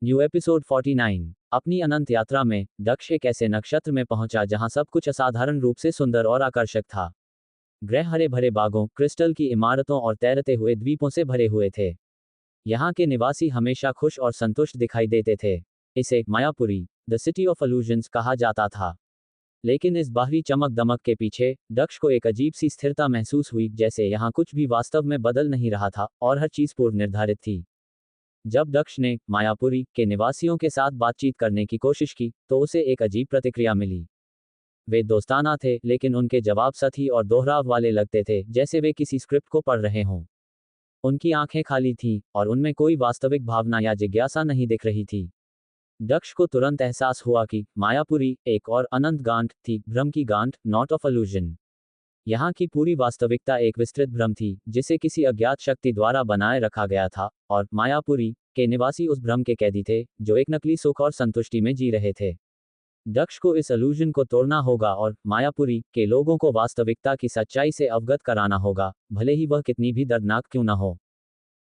New episode 49। अपनी अनंत यात्रा में दक्ष एक ऐसे नक्षत्र में पहुंचा जहां सब कुछ असाधारण रूप से सुंदर और आकर्षक था। ग्रह हरे भरे बागों, क्रिस्टल की इमारतों और तैरते हुए द्वीपों से भरे हुए थे। यहाँ के निवासी हमेशा खुश और संतुष्ट दिखाई देते थे। इसे Mayapuri, the city of illusions कहा जाता था। लेकिन इस बाहरी चमक दमक के पीछे दक्ष को एक अजीब सी स्थिरता महसूस हुई, जैसे यहाँ कुछ भी वास्तव में बदल नहीं रहा था और हर चीज पूर्व निर्धारित थी। जब दक्ष ने मायापुरी के निवासियों के साथ बातचीत करने की कोशिश की तो उसे एक अजीब प्रतिक्रिया मिली। वे दोस्ताना थे, लेकिन उनके जवाब सतही और दोहराव वाले लगते थे, जैसे वे किसी स्क्रिप्ट को पढ़ रहे हों। उनकी आंखें खाली थीं और उनमें कोई वास्तविक भावना या जिज्ञासा नहीं दिख रही थी। दक्ष को तुरंत एहसास हुआ कि मायापुरी एक और अनंत गांठ थी, भ्रम की गांठ, नॉट ऑफ इल्यूजन। यहाँ की पूरी वास्तविकता एक विस्तृत भ्रम थी जिसे किसी अज्ञात शक्ति द्वारा बनाए रखा गया था, और मायापुरी के निवासी उस भ्रम के कैदी थे जो एक नकली सुख और संतुष्टि में जी रहे थे। दक्ष को इस इल्यूजन को तोड़ना होगा और मायापुरी के लोगों को वास्तविकता की सच्चाई से अवगत कराना होगा, भले ही वह कितनी भी दर्दनाक क्यों न हो।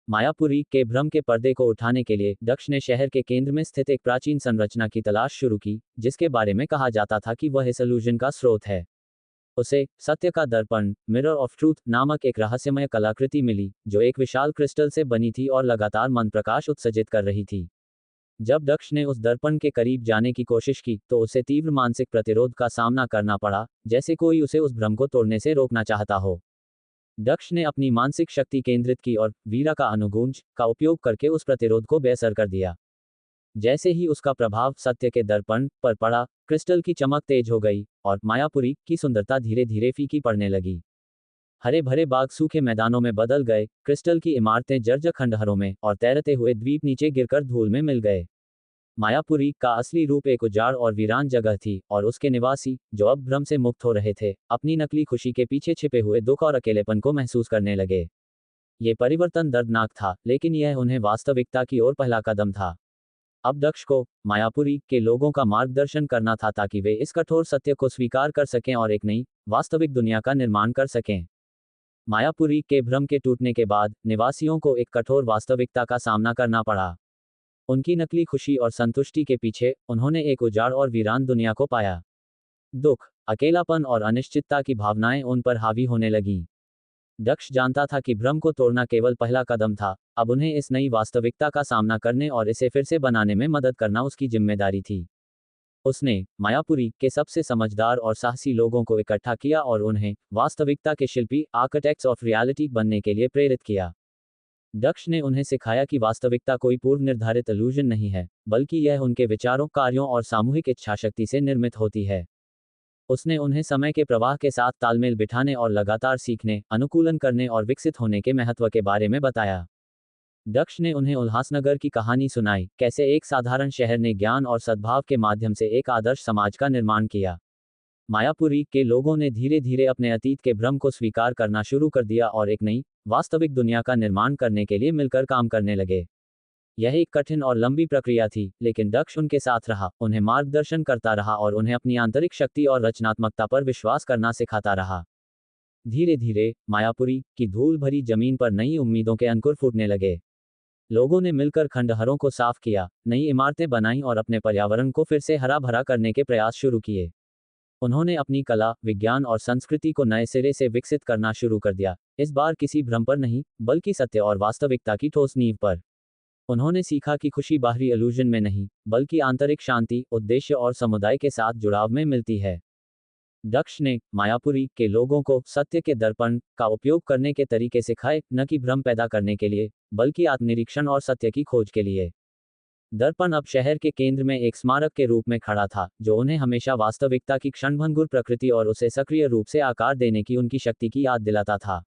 मायापुरी के भ्रम के पर्दे को उठाने के लिए दक्ष ने शहर के केंद्र में स्थित एक प्राचीन संरचना की तलाश शुरू की, जिसके बारे में कहा जाता था कि वह इस इल्यूजन का स्रोत है। उसे सत्य का दर्पण, मिरर ऑफ ट्रूथ नामक एक रहस्यमय कलाकृति मिली, जो एक विशाल क्रिस्टल से बनी थी और लगातार मंद प्रकाश उत्सर्जित कर रही थी। जब दक्ष ने उस दर्पण के करीब जाने की कोशिश की तो उसे तीव्र मानसिक प्रतिरोध का सामना करना पड़ा, जैसे कोई उसे उस भ्रम को तोड़ने से रोकना चाहता हो। दक्ष ने अपनी मानसिक शक्ति केंद्रित की और वीरा का अनुगूंज का उपयोग करके उस प्रतिरोध को बेअसर कर दिया। जैसे ही उसका प्रभाव सत्य के दर्पण पर पड़ा, क्रिस्टल की चमक तेज हो गई और मायापुरी की सुंदरता धीरे धीरे फीकी पड़ने लगी। हरे भरे बाग सूखे मैदानों में बदल गए, क्रिस्टल की इमारतें जर्जर खंडहरों में और तैरते हुए द्वीप नीचे गिरकर धूल में मिल गए। मायापुरी का असली रूप एक उजाड़ और वीरान जगह थी, और उसके निवासी, जो अब भ्रम से मुक्त हो रहे थे, अपनी नकली खुशी के पीछे छिपे हुए दुख और अकेलेपन को महसूस करने लगे। ये परिवर्तन दर्दनाक था, लेकिन यह उन्हें वास्तविकता की ओर पहला कदम था। अब दक्ष को मायापुरी के लोगों का मार्गदर्शन करना था ताकि वे इस कठोर सत्य को स्वीकार कर सकें और एक नई, वास्तविक दुनिया का निर्माण कर सकें। मायापुरी के भ्रम के टूटने के बाद निवासियों को एक कठोर वास्तविकता का सामना करना पड़ा। उनकी नकली खुशी और संतुष्टि के पीछे उन्होंने एक उजाड़ और वीरान दुनिया को पाया। दुख, अकेलापन और अनिश्चितता की भावनाएं उन पर हावी होने लगीं। दक्ष जानता था कि भ्रम को तोड़ना केवल पहला कदम था, अब उन्हें इस नई वास्तविकता का सामना करने और इसे फिर से बनाने में मदद करना उसकी जिम्मेदारी थी। उसने मायापुरी के सबसे समझदार और साहसी लोगों को इकट्ठा किया और उन्हें वास्तविकता के शिल्पी, आर्किटेक्ट्स ऑफ रियलिटी बनने के लिए प्रेरित किया। दक्ष ने उन्हें सिखाया कि वास्तविकता कोई पूर्व निर्धारित इल्यूजन नहीं है, बल्कि यह उनके विचारों, कार्यों और सामूहिक इच्छाशक्ति से निर्मित होती है। उसने उन्हें समय के प्रवाह के साथ तालमेल बिठाने और लगातार सीखने, अनुकूलन करने और विकसित होने के महत्व के बारे में बताया। दक्ष ने उन्हें उल्हासनगर की कहानी सुनाई, कैसे एक साधारण शहर ने ज्ञान और सद्भाव के माध्यम से एक आदर्श समाज का निर्माण किया। मायापुरी के लोगों ने धीरे धीरे अपने अतीत के भ्रम को स्वीकार करना शुरू कर दिया और एक नई, वास्तविक दुनिया का निर्माण करने के लिए मिलकर काम करने लगे। यह एक कठिन और लंबी प्रक्रिया थी, लेकिन दक्ष उनके साथ रहा, उन्हें मार्गदर्शन करता रहा और उन्हें अपनी आंतरिक शक्ति और रचनात्मकता पर विश्वास करना सिखाता रहा। धीरे धीरे मायापुरी की धूल भरी जमीन पर नई उम्मीदों के अंकुर फूटने लगे। लोगों ने मिलकर खंडहरों को साफ किया, नई इमारतें बनाईं और अपने पर्यावरण को फिर से हरा भरा करने के प्रयास शुरू किए। उन्होंने अपनी कला, विज्ञान और संस्कृति को नए सिरे से विकसित करना शुरू कर दिया, इस बार किसी भ्रम पर नहीं, बल्कि सत्य और वास्तविकता की ठोस नींव पर। उन्होंने सीखा कि खुशी बाहरी इल्यूजन में नहीं, बल्कि आंतरिक शांति, उद्देश्य और समुदाय के साथ जुड़ाव में मिलती है। दक्ष ने मायापुरी के लोगों को सत्य के दर्पण का उपयोग करने के तरीके सिखाए, न कि भ्रम पैदा करने के लिए, बल्कि आत्मनिरीक्षण और सत्य की खोज के लिए। दर्पण अब शहर के केंद्र में एक स्मारक के रूप में खड़ा था, जो उन्हें हमेशा वास्तविकता की क्षणभंगुर प्रकृति और उसे सक्रिय रूप से आकार देने की उनकी शक्ति की याद दिलाता था।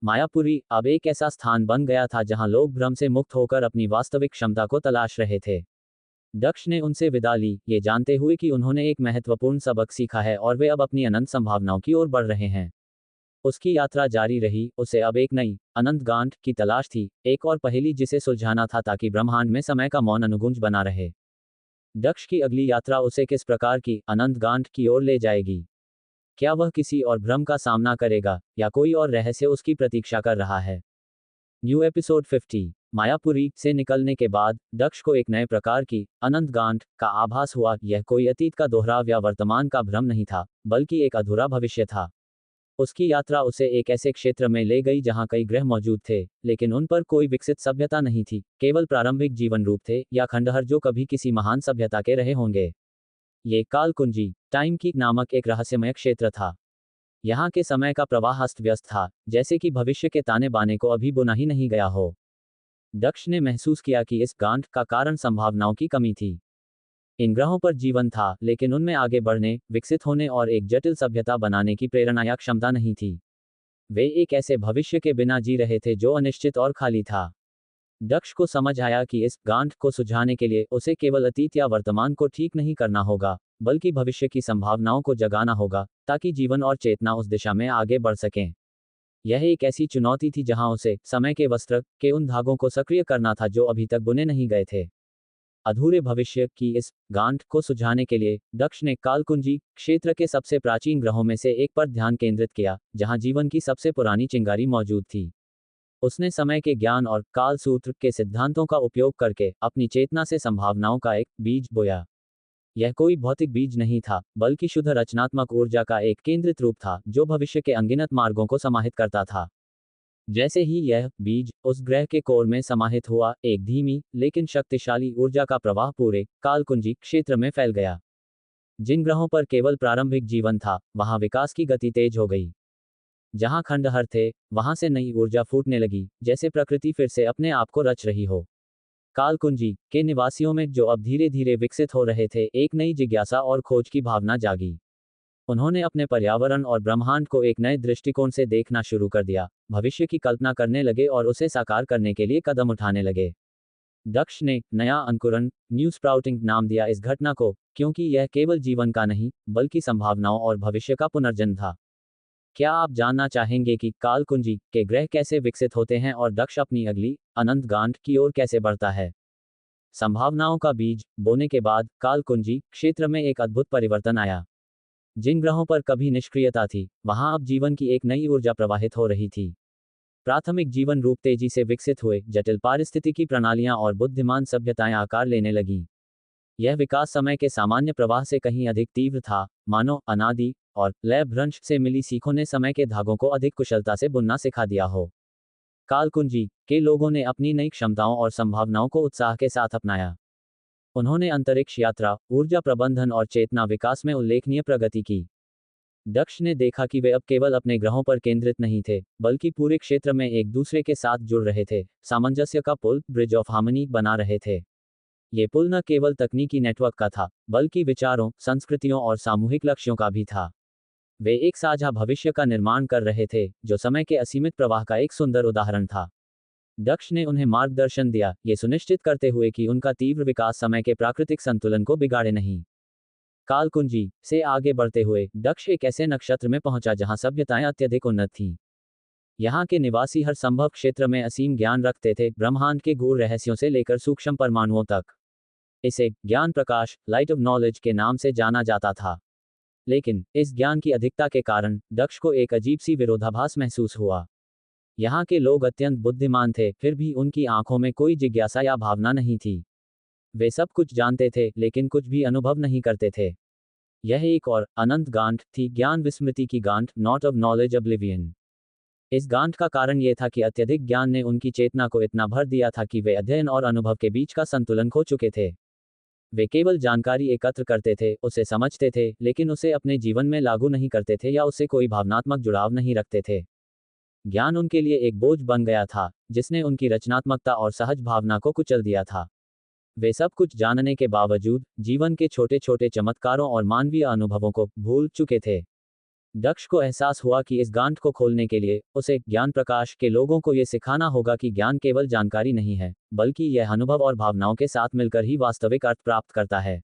मायापुरी अब एक ऐसा स्थान बन गया था जहां लोग भ्रम से मुक्त होकर अपनी वास्तविक क्षमता को तलाश रहे थे। दक्ष ने उनसे विदा ली, ये जानते हुए कि उन्होंने एक महत्वपूर्ण सबक सीखा है और वे अब अपनी अनंत संभावनाओं की ओर बढ़ रहे हैं। उसकी यात्रा जारी रही, उसे अब एक नई, अनंत गांठ की तलाश थी, एक और पहेली जिसे सुलझाना था ताकि ब्रह्मांड में समय का मौन अनुगुंज बना रहे। दक्ष की अगली यात्रा उसे किस प्रकार की अनंत गांठ की ओर ले जाएगी? क्या वह किसी और भ्रम का सामना करेगा, या कोई और रहस्य उसकी प्रतीक्षा कर रहा है? New episode 50। मायापुरी से निकलने के बाद दक्ष को एक नए प्रकार की अनंत गांठ का आभास हुआ। यह कोई अतीत का दोहराव या वर्तमान का भ्रम नहीं था, बल्कि एक अधूरा भविष्य था। उसकी यात्रा उसे एक ऐसे क्षेत्र में ले गई जहां कई ग्रह मौजूद थे, लेकिन उन पर कोई विकसित सभ्यता नहीं थी, केवल प्रारंभिक जीवन रूप थे या खंडहर जो कभी किसी महान सभ्यता के रहे होंगे। ये कालकुंजी टाइम की नामक एक रहस्यमय क्षेत्र था। यहाँ के समय का प्रवाह अस्त व्यस्त था, जैसे कि भविष्य के ताने बाने को अभी बुना ही नहीं गया हो। दक्ष ने महसूस किया कि इस गांठ का कारण संभावनाओं की कमी थी। इन ग्रहों पर जीवन था, लेकिन उनमें आगे बढ़ने, विकसित होने और एक जटिल सभ्यता बनाने की प्रेरणा या क्षमता नहीं थी। वे एक ऐसे भविष्य के बिना जी रहे थे जो अनिश्चित और खाली था। दक्ष को समझ आया कि इस गांठ को सुलझाने के लिए उसे केवल अतीत या वर्तमान को ठीक नहीं करना होगा, बल्कि भविष्य की संभावनाओं को जगाना होगा, ताकि जीवन और चेतना उस दिशा में आगे बढ़ सकें। यह एक ऐसी चुनौती थी जहां उसे समय के वस्त्र के उन धागों को सक्रिय करना था जो अभी तक बुने नहीं गए थे। अधूरे भविष्य की इस गांठ को सुलझाने के लिए दक्ष ने कालकुंजी क्षेत्र के सबसे प्राचीन ग्रहों में से एक पर ध्यान केंद्रित किया, जहां जीवन की सबसे पुरानी चिंगारी मौजूद थी। उसने समय के ज्ञान और काल सूत्र के सिद्धांतों का उपयोग करके अपनी चेतना से संभावनाओं का एक बीज बोया। यह कोई भौतिक बीज नहीं था, बल्कि शुद्ध रचनात्मक ऊर्जा का एक केंद्रित रूप था जो भविष्य के अनगिनत मार्गों को समाहित करता था। जैसे ही यह बीज उस ग्रह के कोर में समाहित हुआ, एक धीमी लेकिन शक्तिशाली ऊर्जा का प्रवाह पूरे कालकुंजी क्षेत्र में फैल गया। जिन ग्रहों पर केवल प्रारंभिक जीवन था, वहां विकास की गति तेज हो गई। जहां खंडहर थे, वहां से नई ऊर्जा फूटने लगी, जैसे प्रकृति फिर से अपने आप को रच रही हो। कालकुंजी के निवासियों में, जो अब धीरे धीरे विकसित हो रहे थे, एक नई जिज्ञासा और खोज की भावना जागी। उन्होंने अपने पर्यावरण और ब्रह्मांड को एक नए दृष्टिकोण से देखना शुरू कर दिया, भविष्य की कल्पना करने लगे और उसे साकार करने के लिए कदम उठाने लगे। दक्ष ने नया अंकुरण, न्यू स्प्राउटिंग नाम दिया इस घटना को, क्योंकि यह केवल जीवन का नहीं, बल्कि संभावनाओं और भविष्य का पुनर्जन्म था। क्या आप जानना चाहेंगे कि कालकुंजी के ग्रह कैसे विकसित होते हैं और दक्ष अपनी अगली अनंत गांठ की ओर कैसे बढ़ता है? संभावनाओं का बीज बोने के बाद कालकुंजी क्षेत्र में एक अद्भुत परिवर्तन आया। जिन ग्रहों पर कभी निष्क्रियता थी, वहां अब जीवन की एक नई ऊर्जा प्रवाहित हो रही थी। प्राथमिक जीवन रूप तेजी से विकसित हुए, जटिल पारिस्थितिकी प्रणालियां और बुद्धिमान सभ्यताएं आकार लेने लगीं। यह विकास समय के सामान्य प्रवाह से कहीं अधिक तीव्र था, मानो अनादि और लय भ्रंश से मिली सीखों ने समय के धागों को अधिक कुशलता से बुनना सिखा दिया हो। कालकुंजी के लोगों ने अपनी नई क्षमताओं और संभावनाओं को उत्साह के साथ अपनाया। उन्होंने अंतरिक्ष यात्रा, ऊर्जा प्रबंधन और चेतना विकास में उल्लेखनीय प्रगति की। दक्ष ने देखा कि वे अब केवल अपने ग्रहों पर केंद्रित नहीं थे, बल्कि पूरे क्षेत्र में एक दूसरे के साथ जुड़ रहे थे, सामंजस्य का पुल, ब्रिज ऑफ हार्मनी बना रहे थे। ये पुल न केवल तकनीकी नेटवर्क का था, बल्कि विचारों, संस्कृतियों और सामूहिक लक्ष्यों का भी था। वे एक साझा भविष्य का निर्माण कर रहे थे, जो समय के असीमित प्रवाह का एक सुंदर उदाहरण था। दक्ष ने उन्हें मार्गदर्शन दिया, ये सुनिश्चित करते हुए कि उनका तीव्र विकास समय के प्राकृतिक संतुलन को बिगाड़े नहीं। कालकुंजी से आगे बढ़ते हुए दक्ष एक ऐसे नक्षत्र में पहुंचा जहां सभ्यताएं अत्यधिक उन्नत थीं। यहाँ के निवासी हर संभव क्षेत्र में असीम ज्ञान रखते थे, ब्रह्मांड के गूढ़ रहस्यों से लेकर सूक्ष्म परमाणुओं तक। इसे ज्ञान प्रकाश, लाइट ऑफ नॉलेज के नाम से जाना जाता था। लेकिन इस ज्ञान की अधिकता के कारण दक्ष को एक अजीब सी विरोधाभास महसूस हुआ। यहाँ के लोग अत्यंत बुद्धिमान थे, फिर भी उनकी आंखों में कोई जिज्ञासा या भावना नहीं थी। वे सब कुछ जानते थे, लेकिन कुछ भी अनुभव नहीं करते थे। यह एक और अनंत गांठ थी, ज्ञान विस्मृति की गांठ, नॉट ऑफ नॉलेज ऑब्लिवियन। इस गांठ का कारण यह था कि अत्यधिक ज्ञान ने उनकी चेतना को इतना भर दिया था कि वे अध्ययन और अनुभव के बीच का संतुलन खो चुके थे। वे केवल जानकारी एकत्र करते थे, उसे समझते थे, लेकिन उसे अपने जीवन में लागू नहीं करते थे या उससे कोई भावनात्मक जुड़ाव नहीं रखते थे। ज्ञान उनके लिए एक बोझ बन गया था, जिसने उनकी रचनात्मकता और सहज भावना को कुचल दिया था। वे सब कुछ जानने के बावजूद जीवन के छोटे छोटे चमत्कारों और मानवीय अनुभवों को भूल चुके थे। दक्ष को एहसास हुआ कि इस गांठ को खोलने के लिए उसे ज्ञान प्रकाश के लोगों को यह सिखाना होगा कि ज्ञान केवल जानकारी नहीं है, बल्कि यह अनुभव और भावनाओं के साथ मिलकर ही वास्तविक अर्थ प्राप्त करता है।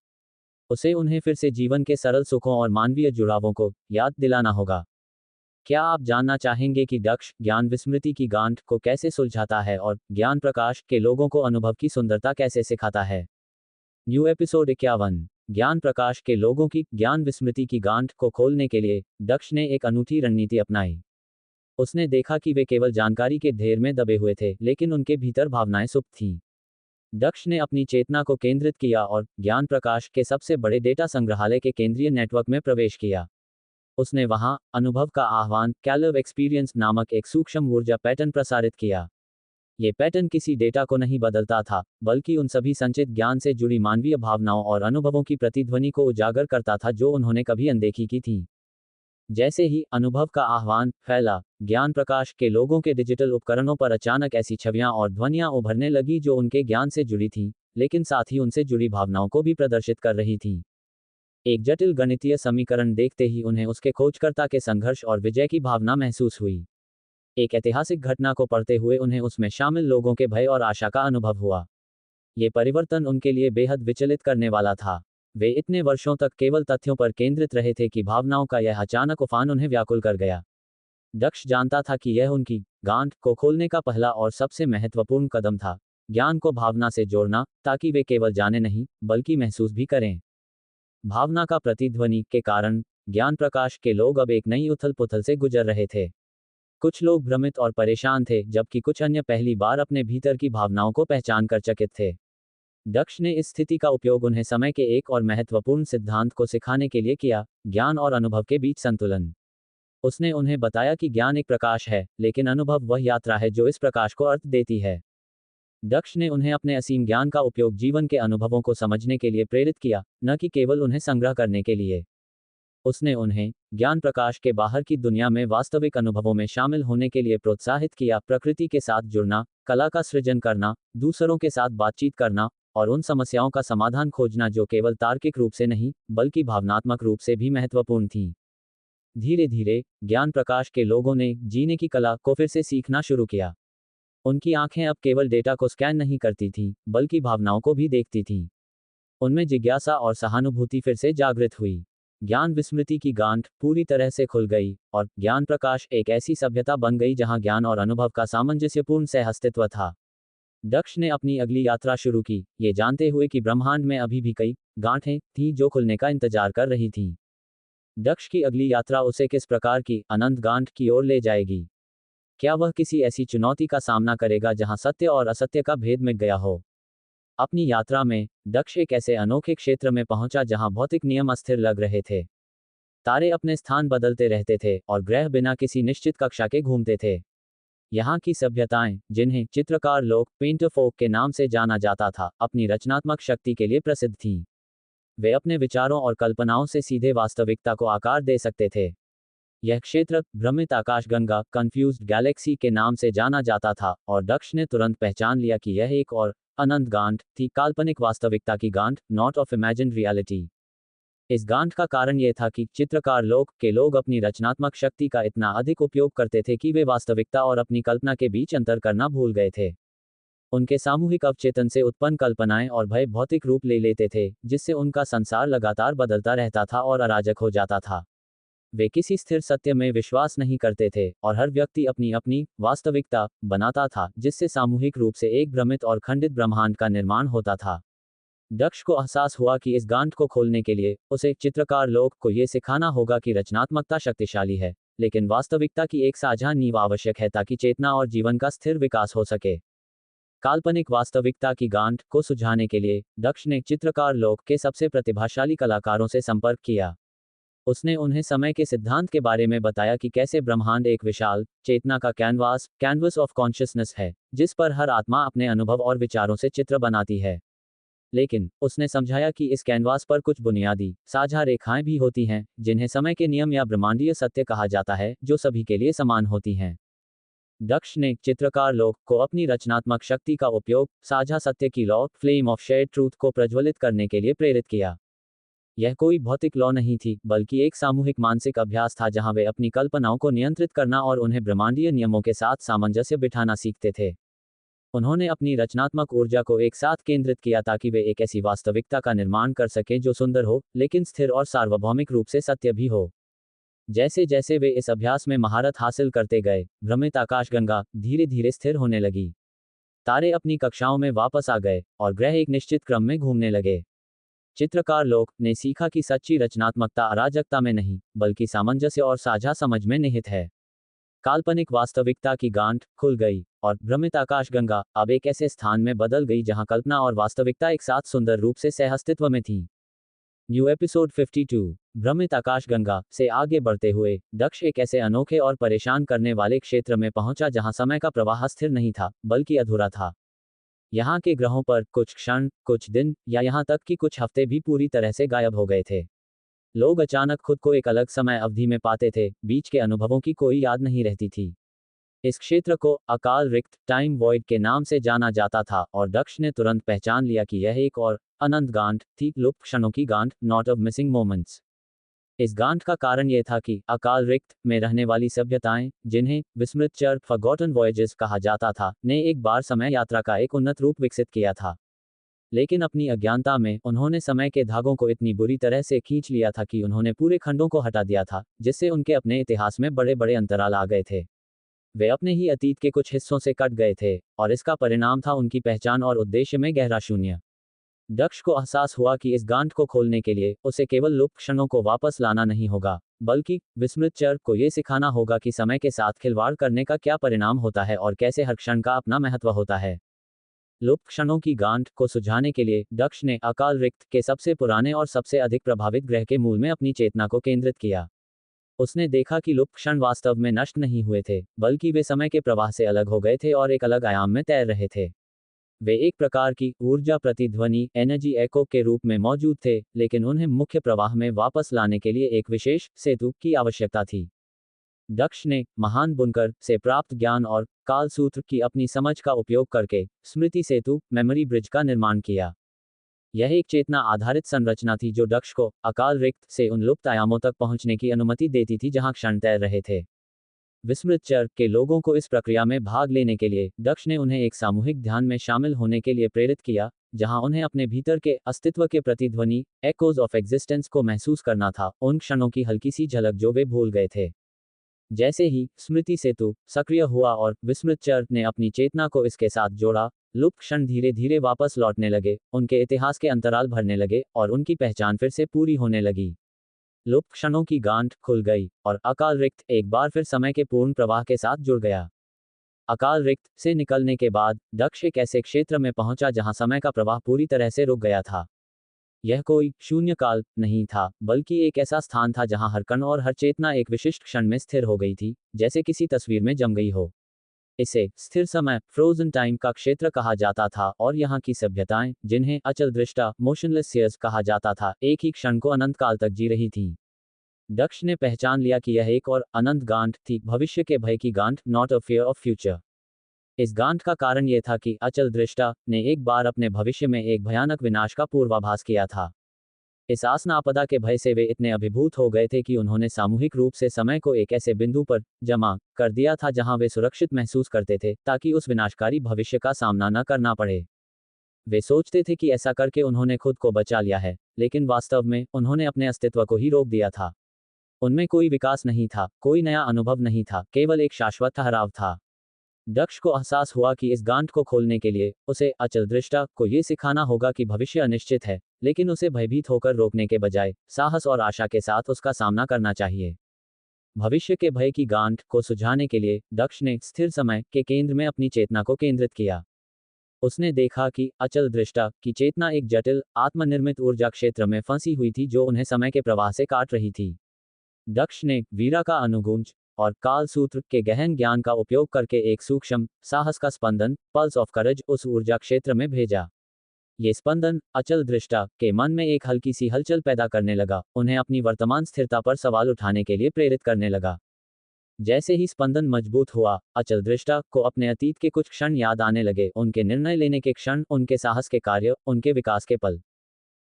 उसे उन्हें फिर से जीवन के सरल सुखों और मानवीय जुड़ावों को याद दिलाना होगा। क्या आप जानना चाहेंगे कि दक्ष ज्ञान विस्मृति की गांठ को कैसे सुलझाता है और ज्ञान प्रकाश के लोगों को अनुभव की सुंदरता कैसे सिखाता है? New episode 51। ज्ञान प्रकाश के लोगों की ज्ञान विस्मृति की गांठ को खोलने के लिए दक्ष ने एक अनूठी रणनीति अपनाई। उसने देखा कि वे केवल जानकारी के ढेर में दबे हुए थे, लेकिन उनके भीतर भावनाएं सुप्त थीं। दक्ष ने अपनी चेतना को केंद्रित किया और ज्ञान प्रकाश के सबसे बड़े डेटा संग्रहालय के केंद्रीय नेटवर्क में प्रवेश किया। उसने वहां अनुभव का आह्वान कैलव एक्सपीरियंस नामक एक सूक्ष्म ऊर्जा पैटर्न प्रसारित किया। ये पैटर्न किसी डेटा को नहीं बदलता था, बल्कि उन सभी संचित ज्ञान से जुड़ी मानवीय भावनाओं और अनुभवों की प्रतिध्वनि को उजागर करता था जो उन्होंने कभी अनदेखी की थी। जैसे ही अनुभव का आह्वान फैला, ज्ञान प्रकाश के लोगों के डिजिटल उपकरणों पर अचानक ऐसी छवियां और ध्वनियां उभरने लगी जो उनके ज्ञान से जुड़ी थीं, लेकिन साथ ही उनसे जुड़ी भावनाओं को भी प्रदर्शित कर रही थीं। एक जटिल गणितीय समीकरण देखते ही उन्हें उसके खोजकर्ता के संघर्ष और विजय की भावना महसूस हुई। एक ऐतिहासिक घटना को पढ़ते हुए उन्हें उसमें शामिल लोगों के भय और आशा का अनुभव हुआ। ये परिवर्तन उनके लिए बेहद विचलित करने वाला था। वे इतने वर्षों तक केवल तथ्यों पर केंद्रित रहे थे कि भावनाओं का यह अचानक उफान उन्हें व्याकुल कर गया। दक्ष जानता था कि यह उनकी गांठ को खोलने का पहला और सबसे महत्वपूर्ण कदम था, ज्ञान को भावना से जोड़ना, ताकि वे केवल जाने नहीं, बल्कि महसूस भी करें। भावना का प्रतिध्वनि के कारण ज्ञान प्रकाश के लोग अब एक नई उथल पुथल से गुजर रहे थे। कुछ लोग भ्रमित और परेशान थे, जबकि कुछ अन्य पहली बार अपने भीतर की भावनाओं को पहचान कर चकित थे। दक्ष ने इस स्थिति का उपयोग उन्हें समय के एक और महत्वपूर्ण सिद्धांत को सिखाने के लिए किया, ज्ञान और अनुभव के बीच संतुलन। उसने उन्हें बताया कि ज्ञान एक प्रकाश है, लेकिन अनुभव वह यात्रा है जो इस प्रकाश को अर्थ देती है। दक्ष ने उन्हें अपने असीम ज्ञान का उपयोग जीवन के अनुभवों को समझने के लिए प्रेरित किया, न कि केवल उन्हें संग्रह करने के लिए। उसने उन्हें ज्ञान प्रकाश के बाहर की दुनिया में वास्तविक अनुभवों में शामिल होने के लिए प्रोत्साहित किया, प्रकृति के साथ जुड़ना, कला का सृजन करना, दूसरों के साथ बातचीत करना, और उन समस्याओं का समाधान खोजना जो केवल तार्किक रूप से नहीं, बल्कि भावनात्मक रूप से भी महत्वपूर्ण थीं। धीरे धीरे ज्ञान प्रकाश के लोगों ने जीने की कला को फिर से सीखना शुरू किया। उनकी आंखें अब केवल डेटा को स्कैन नहीं करती थीं, बल्कि भावनाओं को भी देखती थीं। उनमें जिज्ञासा और सहानुभूति फिर से जागृत हुई। ज्ञान विस्मृति की गांठ पूरी तरह से खुल गई, और ज्ञान प्रकाश एक ऐसी सभ्यता बन गई जहां ज्ञान और अनुभव का सामंजस्यपूर्ण सहअस्तित्व था। दक्ष ने अपनी अगली यात्रा शुरू की, ये जानते हुए कि ब्रह्मांड में अभी भी कई गांठें थीं जो खुलने का इंतजार कर रही थीं। दक्ष की अगली यात्रा उसे किस प्रकार की अनंत गांठ की ओर ले जाएगी? क्या वह किसी ऐसी चुनौती का सामना करेगा जहां सत्य और असत्य का भेद मिट गया हो? अपनी यात्रा में दक्ष एक ऐसे अनोखे क्षेत्र में पहुंचा जहां भौतिक नियम अस्थिर लग रहे थे। तारे अपने स्थान बदलते रहते थे और ग्रह बिना किसी निश्चित कक्षा के घूमते थे। यहाँ की सभ्यताएं, जिन्हें चित्रकार लोग पेंटर फोक के नाम से जाना जाता था, अपनी रचनात्मक शक्ति के लिए प्रसिद्ध थीं। वे अपने विचारों और कल्पनाओं से सीधे वास्तविकता को आकार दे सकते थे। यह क्षेत्र भ्रमित आकाशगंगा कंफ्यूज्ड गैलेक्सी के नाम से जाना जाता था, और दक्ष ने तुरंत पहचान लिया कि यह एक और अनंत गांठ थी, काल्पनिक वास्तविकता की गांठ, नॉट ऑफ इमेजिन्ड रियलिटी। इस गांठ का कारण यह था कि चित्रकार लोग अपनी रचनात्मक शक्ति का इतना अधिक उपयोग करते थे कि वे वास्तविकता और अपनी कल्पना के बीच अंतर करना भूल गए थे। उनके सामूहिक अवचेतन से उत्पन्न कल्पनाएं और भय भौतिक रूप ले लेते थे, जिससे उनका संसार लगातार बदलता रहता था और अराजक हो जाता था। वे किसी स्थिर सत्य में विश्वास नहीं करते थे, और हर व्यक्ति अपनी अपनी वास्तविकता बनाता था, जिससे सामूहिक रूप से एक भ्रमित और खंडित ब्रह्मांड का निर्माण होता था। दक्ष को एहसास हुआ कि इस गांठ को खोलने के लिए उसे चित्रकार लोग को ये सिखाना होगा कि रचनात्मकता शक्तिशाली है, लेकिन वास्तविकता की एक साझा नींव आवश्यक है ताकि चेतना और जीवन का स्थिर विकास हो सके। काल्पनिक वास्तविकता की गांठ को सुलझाने के लिए दक्ष ने चित्रकार लोग के सबसे प्रतिभाशाली कलाकारों से संपर्क किया। उसने उन्हें समय के सिद्धांत के बारे में बताया कि कैसे ब्रह्मांड एक विशाल चेतना का कैनवास ऑफ कॉन्शियसनेस है, जिस पर हर आत्मा अपने अनुभव और विचारों से चित्र बनाती है। लेकिन उसने समझाया कि इस कैनवास पर कुछ बुनियादी साझा रेखाएं भी होती हैं, जिन्हें समय के नियम या ब्रह्मांडीय सत्य कहा जाता है, जो सभी के लिए समान होती हैं। दक्ष ने चित्रकार लोग को अपनी रचनात्मक शक्ति का उपयोग साझा सत्य की law, flame of shared truth को प्रज्वलित करने के लिए प्रेरित किया। यह कोई भौतिक लॉ नहीं थी, बल्कि एक सामूहिक मानसिक अभ्यास था जहां वे अपनी कल्पनाओं को नियंत्रित करना और उन्हें ब्रह्मांडीय नियमों के साथ सामंजस्य बिठाना सीखते थे। उन्होंने अपनी रचनात्मक ऊर्जा को एक साथ केंद्रित किया ताकि वे एक ऐसी वास्तविकता का निर्माण कर सकें जो सुंदर हो, लेकिन स्थिर और सार्वभौमिक रूप से सत्य भी हो। जैसे जैसे वे इस अभ्यास में महारत हासिल करते गए, भ्रमित आकाशगंगा धीरे धीरे स्थिर होने लगी। तारे अपनी कक्षाओं में वापस आ गए, और ग्रह एक निश्चित क्रम में घूमने लगे। चित्रकार लोग ने सीखा कि सच्ची रचनात्मकता अराजकता में नहीं, बल्कि सामंजस्य और साझा समझ में निहित है। काल्पनिक वास्तविकता की गांठ खुल गई और भ्रमित आकाशगंगा अब एक ऐसे स्थान में बदल गई जहां कल्पना और वास्तविकता एक साथ सुंदर रूप से सहअस्तित्व में थी। न्यू एपिसोड 52 भ्रमित आकाशगंगा से आगे बढ़ते हुए दक्ष एक ऐसे अनोखे और परेशान करने वाले क्षेत्र में पहुंचा जहां समय का प्रवाह स्थिर नहीं था बल्कि अधूरा था। यहाँ के ग्रहों पर कुछ क्षण, कुछ दिन या यहाँ तक कि कुछ हफ्ते भी पूरी तरह से गायब हो गए थे। लोग अचानक खुद को एक अलग समय अवधि में पाते थे, बीच के अनुभवों की कोई याद नहीं रहती थी। इस क्षेत्र को अकाल रिक्त टाइम वॉइड के नाम से जाना जाता था और दक्ष ने तुरंत पहचान लिया कि यह एक और अनंत गांठ थी, लुप्त क्षणों की गांठ, नॉट ऑफ मिसिंग मोमेंट्स। इस गांठ का कारण यह था कि अकाल रिक्त में रहने वाली सभ्यताएं, जिन्हें विस्मृत चर फॉरगॉटन वॉयजेस कहा जाता था, ने एक बार समय यात्रा का एक उन्नत रूप विकसित किया था। लेकिन अपनी अज्ञानता में उन्होंने समय के धागों को इतनी बुरी तरह से खींच लिया था कि उन्होंने पूरे खंडों को हटा दिया था, जिससे उनके अपने इतिहास में बड़े बड़े अंतराल आ गए थे। वे अपने ही अतीत के कुछ हिस्सों से कट गए थे और इसका परिणाम था उनकी पहचान और उद्देश्य में गहरा शून्य। दक्ष को एहसास हुआ कि इस गांठ को खोलने के लिए उसे केवल लुप्त क्षणों को वापस लाना नहीं होगा, बल्कि विस्मृत चर को यह सिखाना होगा कि समय के साथ खिलवाड़ करने का क्या परिणाम होता है और कैसे हर क्षण का अपना महत्व होता है। लुप्त क्षणों की गांठ को सुझाने के लिए दक्ष ने अकाल रिक्त के सबसे पुराने और सबसे अधिक प्रभावित ग्रह के मूल में अपनी चेतना को केंद्रित किया। उसने देखा कि लुप्त क्षण वास्तव में नष्ट नहीं हुए थे, बल्कि वे समय के प्रवाह से अलग हो गए थे और एक अलग आयाम में तैर रहे थे। वे एक प्रकार की ऊर्जा प्रतिध्वनि एनर्जी एको के रूप में मौजूद थे, लेकिन उन्हें मुख्य प्रवाह में वापस लाने के लिए एक विशेष सेतु की आवश्यकता थी। दक्ष ने महान बुनकर से प्राप्त ज्ञान और कालसूत्र की अपनी समझ का उपयोग करके स्मृति सेतु मेमोरी ब्रिज का निर्माण किया। यह एक चेतना आधारित संरचना थी जो दक्ष को अकाल रिक्त से उन लुप्त आयामों तक पहुंचने की अनुमति देती थी जहां क्षण तैर रहे थे। विस्मृत चर के लोगों को इस प्रक्रिया में भाग लेने के लिए दक्ष ने उन्हें एक सामूहिक ध्यान में शामिल होने के लिए प्रेरित किया, जहां उन्हें अपने भीतर के अस्तित्व के प्रतिध्वनि एकोज ऑफ एग्जिस्टेंस को महसूस करना था, उन क्षणों की हल्की सी झलक जो वे भूल गए थे। जैसे ही स्मृति सेतु सक्रिय हुआ और विस्मृत चर ने अपनी चेतना को इसके साथ जोड़ा, लुप्त क्षण धीरे धीरे वापस लौटने लगे, उनके इतिहास के अंतराल भरने लगे और उनकी पहचान फिर से पूरी होने लगी। लुप्त क्षणों की गांठ खुल गई और अकाल रिक्त एक बार फिर समय के पूर्ण प्रवाह के साथ जुड़ गया। अकाल रिक्त से निकलने के बाद दक्ष एक ऐसे क्षेत्र में पहुंचा जहां समय का प्रवाह पूरी तरह से रुक गया था। यह कोई शून्य काल नहीं था, बल्कि एक ऐसा स्थान था जहां हर कण और हर चेतना एक विशिष्ट क्षण में स्थिर हो गई थी, जैसे किसी तस्वीर में जम गई हो। इसे स्थिर समय फ्रोजन टाइम का क्षेत्र कहा जाता था और यहाँ की सभ्यताएं, जिन्हें अचल दृष्टा मोशनलेस स्फीयर्स कहा जाता था, एक ही क्षण को अनंत काल तक जी रही थीं। दक्ष ने पहचान लिया कि यह एक और अनंत गांठ थी, भविष्य के भय की गांठ, not a fear of future. इस गांठ का कारण यह था कि अचल दृष्टा ने एक बार अपने भविष्य में एक भयानक विनाश का पूर्वाभास किया था। इस आसनापदा के भय से वे इतने अभिभूत हो गए थे कि उन्होंने सामूहिक रूप से समय को एक ऐसे बिंदु पर जमा कर दिया था जहां वे सुरक्षित महसूस करते थे, ताकि उस विनाशकारी भविष्य का सामना न करना पड़े। वे सोचते थे कि ऐसा करके उन्होंने खुद को बचा लिया है, लेकिन वास्तव में उन्होंने अपने अस्तित्व को ही रोक दिया था। उनमें कोई विकास नहीं था, कोई नया अनुभव नहीं था, केवल एक शाश्वत ठहराव था। दक्ष को एहसास हुआ कि इस गांठ को खोलने के लिए उसे अचल दृष्टा को यह सिखाना होगा कि भविष्य अनिश्चित है, लेकिन उसे भयभीत होकर रोकने के बजाय साहस और आशा के साथ उसका सामना करना चाहिए। भविष्य के भय की गांठ को सुझाने के लिए दक्ष ने स्थिर समय के केंद्र में अपनी चेतना को केंद्रित किया। उसने देखा कि अचल दृष्टा की चेतना एक जटिल आत्मनिर्मित ऊर्जा क्षेत्र में फंसी हुई थी जो उन्हें समय के प्रवाह से काट रही थी। दक्ष ने वीरा का अनुगुंज और काल सूत्र के गहन ज्ञान का उपयोग करके एक सूक्ष्म साहस का स्पंदन, पल्स ऑफ करेज, उस ऊर्जा क्षेत्र में भेजा। ये स्पंदन अचल दृष्टा के मन में एक हल्की सी हलचल पैदा करने लगा, उन्हें अपनी वर्तमान स्थिरता पर सवाल उठाने के लिए प्रेरित करने लगा। जैसे ही स्पंदन मजबूत हुआ, अचल दृष्टा को अपने अतीत के कुछ क्षण याद आने लगे, उनके निर्णय लेने के क्षण, उनके साहस के कार्य, उनके विकास के पल।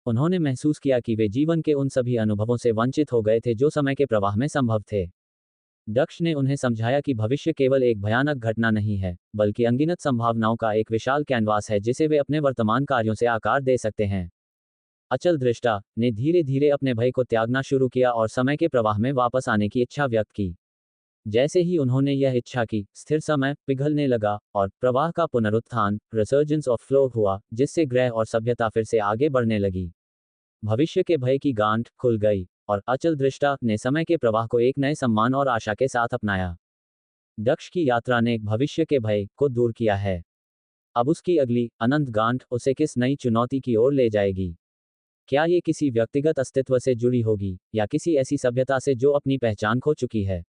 उन्होंने महसूस किया कि वे जीवन के उन सभी अनुभवों से वंचित हो गए थे जो समय के प्रवाह में संभव थे। दक्ष ने उन्हें समझाया कि भविष्य केवल एक भयानक घटना नहीं है, बल्कि अनगिनत संभावनाओं का एक विशाल कैनवास है जिसे वे अपने वर्तमान कार्यों से आकार दे सकते हैं। अचल दृष्टा ने धीरे धीरे अपने भय को त्यागना शुरू किया और समय के प्रवाह में वापस आने की इच्छा व्यक्त की। जैसे ही उन्होंने यह इच्छा की, स्थिर समय पिघलने लगा और प्रवाह का पुनरुत्थान, रिसर्जेंस ऑफ फ्लो हुआ, जिससे ग्रह और सभ्यता फिर से आगे बढ़ने लगी। भविष्य के भय की गांठ खुल गई और अचल दृष्टा ने समय के प्रवाह को एक नए सम्मान और आशा के साथ अपनाया। दक्ष की यात्रा ने भविष्य के भय को दूर किया है। अब उसकी अगली अनंत गांठ उसे किस नई चुनौती की ओर ले जाएगी? क्या ये किसी व्यक्तिगत अस्तित्व से जुड़ी होगी या किसी ऐसी सभ्यता से जो अपनी पहचान खो चुकी है?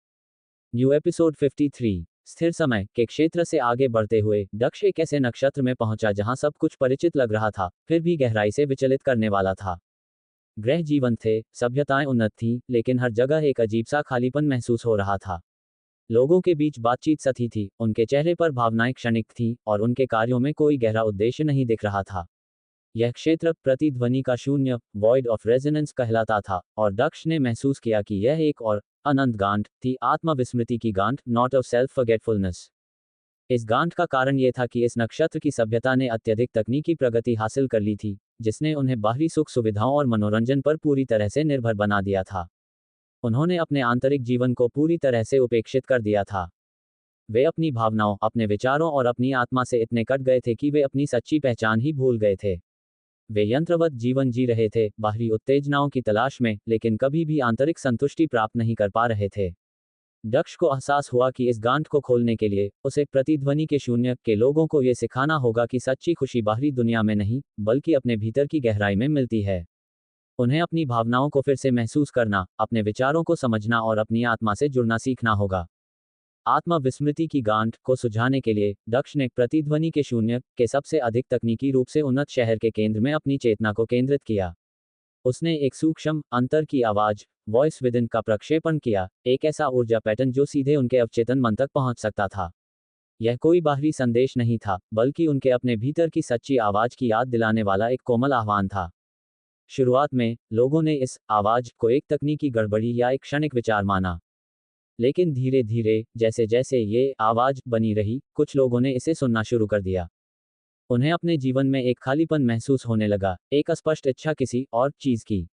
New episode 53। स्थिर समय के क्षेत्र से आगे बढ़ते हुए दक्ष एक ऐसे नक्षत्र में पहुंचा जहां सब कुछ परिचित लग रहा था, फिर भी गहराई से विचलित करने वाला था। ग्रह जीवन थे, सभ्यताएं उन्नत थीं, लेकिन हर जगह एक अजीब सा खालीपन महसूस हो रहा था। लोगों के बीच बातचीत सधी थी, उनके चेहरे पर भावनाएं क्षणिक थीं, और उनके कार्यों में कोई गहरा उद्देश्य नहीं दिख रहा था। यह क्षेत्र प्रतिध्वनि का शून्य, वॉइड ऑफ रेजोनेंस कहलाता था, और दक्ष ने महसूस किया कि यह एक और अनंत गांठ थी, आत्मविस्मृति की गांठ, नॉट ऑफ सेल्फ फॉरगेटफुलनेस। इस गांठ का कारण यह था कि इस नक्षत्र की सभ्यता ने अत्यधिक तकनीकी प्रगति हासिल कर ली थी, जिसने उन्हें बाहरी सुख सुविधाओं और मनोरंजन पर पूरी तरह से निर्भर बना दिया था। उन्होंने अपने आंतरिक जीवन को पूरी तरह से उपेक्षित कर दिया था। वे अपनी भावनाओं, अपने विचारों और अपनी आत्मा से इतने कट गए थे कि वे अपनी सच्ची पहचान ही भूल गए थे। वे यंत्रवत जीवन जी रहे थे, बाहरी उत्तेजनाओं की तलाश में, लेकिन कभी भी आंतरिक संतुष्टि प्राप्त नहीं कर पा रहे थे। दक्ष को एहसास हुआ कि इस गांठ को खोलने के लिए उसे प्रतिध्वनि के शून्य के लोगों को यह सिखाना होगा कि सच्ची खुशी बाहरी दुनिया में नहीं, बल्कि अपने भीतर की गहराई में मिलती है। उन्हें अपनी भावनाओं को फिर से महसूस करना, अपने विचारों को समझना और अपनी आत्मा से जुड़ना सीखना होगा। आत्मा विस्मृति की गांठ को सुझाने के लिए दक्ष ने प्रतिध्वनि के शून्य के सबसे अधिक तकनीकी रूप से उन्नत शहर के केंद्र में अपनी चेतना को केंद्रित किया। उसने एक सूक्ष्म अंतर की आवाज, वॉइस विदिन का प्रक्षेपण किया, एक ऐसा ऊर्जा पैटर्न जो सीधे उनके अवचेतन मन तक पहुंच सकता था। यह कोई बाहरी संदेश नहीं था, बल्कि उनके अपने भीतर की सच्ची आवाज की याद दिलाने वाला एक कोमल आह्वान था। शुरुआत में लोगों ने इस आवाज को एक तकनीकी गड़बड़ी या एक क्षणिक विचार माना, लेकिन धीरे धीरे जैसे जैसे ये आवाज बनी रही, कुछ लोगों ने इसे सुनना शुरू कर दिया। उन्हें अपने जीवन में एक खालीपन महसूस होने लगा, एक अस्पष्ट इच्छा किसी और चीज की।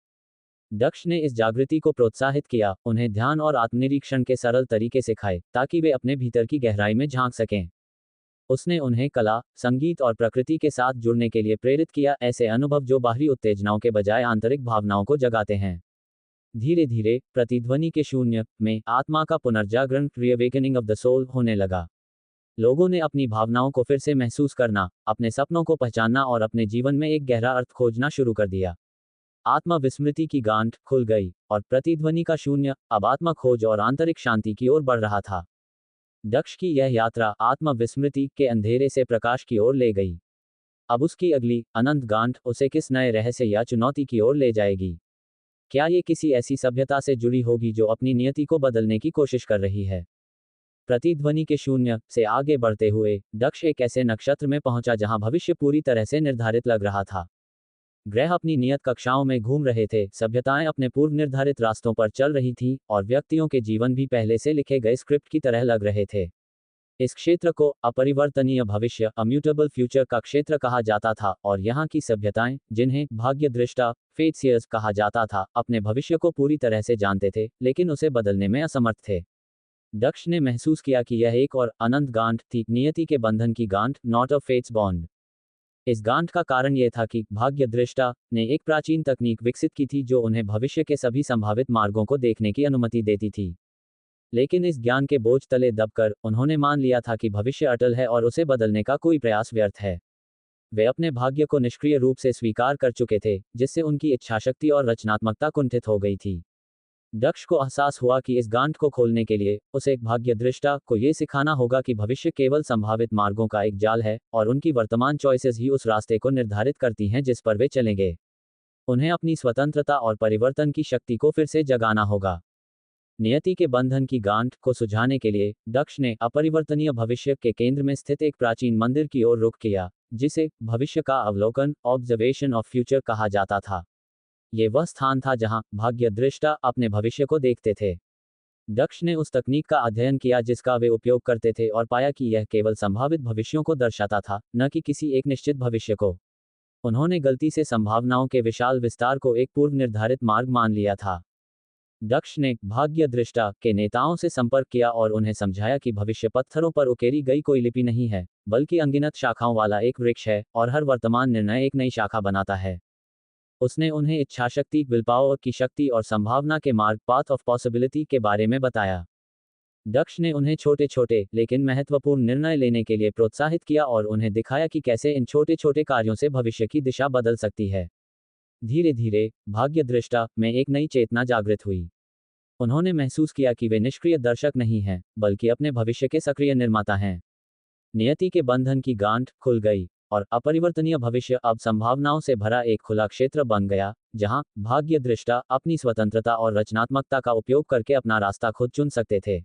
दक्ष ने इस जागृति को प्रोत्साहित किया, उन्हें ध्यान और आत्मनिरीक्षण के सरल तरीके सिखाए, ताकि वे अपने भीतर की गहराई में झांक सकें। उसने उन्हें कला, संगीत और प्रकृति के साथ जुड़ने के लिए प्रेरित किया, ऐसे अनुभव जो बाहरी उत्तेजनाओं के बजाय आंतरिक भावनाओं को जगाते हैं। धीरे धीरे प्रतिध्वनि के शून्य में आत्मा का पुनर्जागरण, रीअवेकनिंग ऑफ द सोल, होने लगा। लोगों ने अपनी भावनाओं को फिर से महसूस करना, अपने सपनों को पहचानना और अपने जीवन में एक गहरा अर्थ खोजना शुरू कर दिया। आत्मा विस्मृति की गांठ खुल गई, और प्रतिध्वनि का शून्य अब आत्मा खोज और आंतरिक शांति की ओर बढ़ रहा था। दक्ष की यह यात्रा आत्मा विस्मृति के अंधेरे से प्रकाश की ओर ले गई। अब उसकी अगली अनंत गांठ उसे किस नए रहस्य या चुनौती की ओर ले जाएगी? क्या ये किसी ऐसी सभ्यता से जुड़ी होगी जो अपनी नियति को बदलने की कोशिश कर रही है? प्रतिध्वनि के शून्य से आगे बढ़ते हुए दक्ष एक ऐसे नक्षत्र में पहुंचा जहां भविष्य पूरी तरह से निर्धारित लग रहा था। ग्रह अपनी नियत कक्षाओं में घूम रहे थे, सभ्यताएं अपने पूर्व निर्धारित रास्तों पर चल रही थीं, और व्यक्तियों के जीवन भी पहले से लिखे गए स्क्रिप्ट की तरह लग रहे थे। इस क्षेत्र को अपरिवर्तनीय भविष्य, अम्यूटेबल फ्यूचर का क्षेत्र कहा जाता था, और यहाँ की सभ्यताएं, जिन्हें भाग्य दृष्टा, फेटसियर्स कहा जाता था, अपने भविष्य को पूरी तरह से जानते थे, लेकिन उसे बदलने में असमर्थ थे। दक्ष ने महसूस किया कि यह एक और अनंत गांठ थी, नियति के बंधन की गांठ, नॉट ऑफ फेट्स बॉन्ड। इस गांठ का कारण यह था कि भाग्य दृष्टा ने एक प्राचीन तकनीक विकसित की थी जो उन्हें भविष्य के सभी संभावित मार्गों को देखने की अनुमति देती थी। लेकिन इस ज्ञान के बोझ तले दबकर उन्होंने मान लिया था कि भविष्य अटल है और उसे बदलने का कोई प्रयास व्यर्थ है। वे अपने भाग्य को निष्क्रिय रूप से स्वीकार कर चुके थे, जिससे उनकी इच्छाशक्ति और रचनात्मकता कुंठित हो गई थी। दक्ष को एहसास हुआ कि इस गांठ को खोलने के लिए उसे एक भाग्य दृष्टा को यह सिखाना होगा कि भविष्य केवल संभावित मार्गों का एक जाल है, और उनकी वर्तमान चॉइसेस ही उस रास्ते को निर्धारित करती हैं जिस पर वे चलेंगे। उन्हें अपनी स्वतंत्रता और परिवर्तन की शक्ति को फिर से जगाना होगा। नियति के बंधन की गांठ को सुझाने के लिए दक्ष ने अपरिवर्तनीय भविष्य के केंद्र में स्थित एक प्राचीन मंदिर की ओर रुख किया, जिसे भविष्य का अवलोकन, ऑब्जर्वेशन ऑफ फ्यूचर, कहा जाता था। ये वह स्थान था जहां भाग्य दृष्टा अपने भविष्य को देखते थे। दक्ष ने उस तकनीक का अध्ययन किया जिसका वे उपयोग करते थे, और पाया कि यह केवल संभावित भविष्यों को दर्शाता था, न कि किसी एक निश्चित भविष्य को। उन्होंने गलती से संभावनाओं के विशाल विस्तार को एक पूर्व निर्धारित मार्ग मान लिया था। दक्ष ने भाग्य दृष्टा के नेताओं से संपर्क किया और उन्हें समझाया कि भविष्य पत्थरों पर उकेरी गई कोई लिपि नहीं है, बल्कि अनगिनत शाखाओं वाला एक वृक्ष है, और हर वर्तमान निर्णय एक नई शाखा बनाता है। उसने उन्हें इच्छाशक्ति, विल पावर की शक्ति और संभावना के मार्ग, पाथ ऑफ पॉसिबिलिटी, के बारे में बताया। दक्ष ने उन्हें छोटे छोटे लेकिन महत्वपूर्ण निर्णय लेने के लिए प्रोत्साहित किया और उन्हें दिखाया कि कैसे इन छोटे छोटे कार्यों से भविष्य की दिशा बदल सकती है। धीरे धीरे भाग्य दृष्टा में एक नई चेतना जागृत हुई। उन्होंने महसूस किया कि वे निष्क्रिय दर्शक नहीं हैं, बल्कि अपने भविष्य के सक्रिय निर्माता हैं। नियति के बंधन की गांठ खुल गई और अपरिवर्तनीय भविष्य अब संभावनाओं से भरा एक खुला क्षेत्र बन गया, जहां भाग्य दृष्टा अपनी स्वतंत्रता और रचनात्मकता का उपयोग करके अपना रास्ता खुद चुन सकते थे।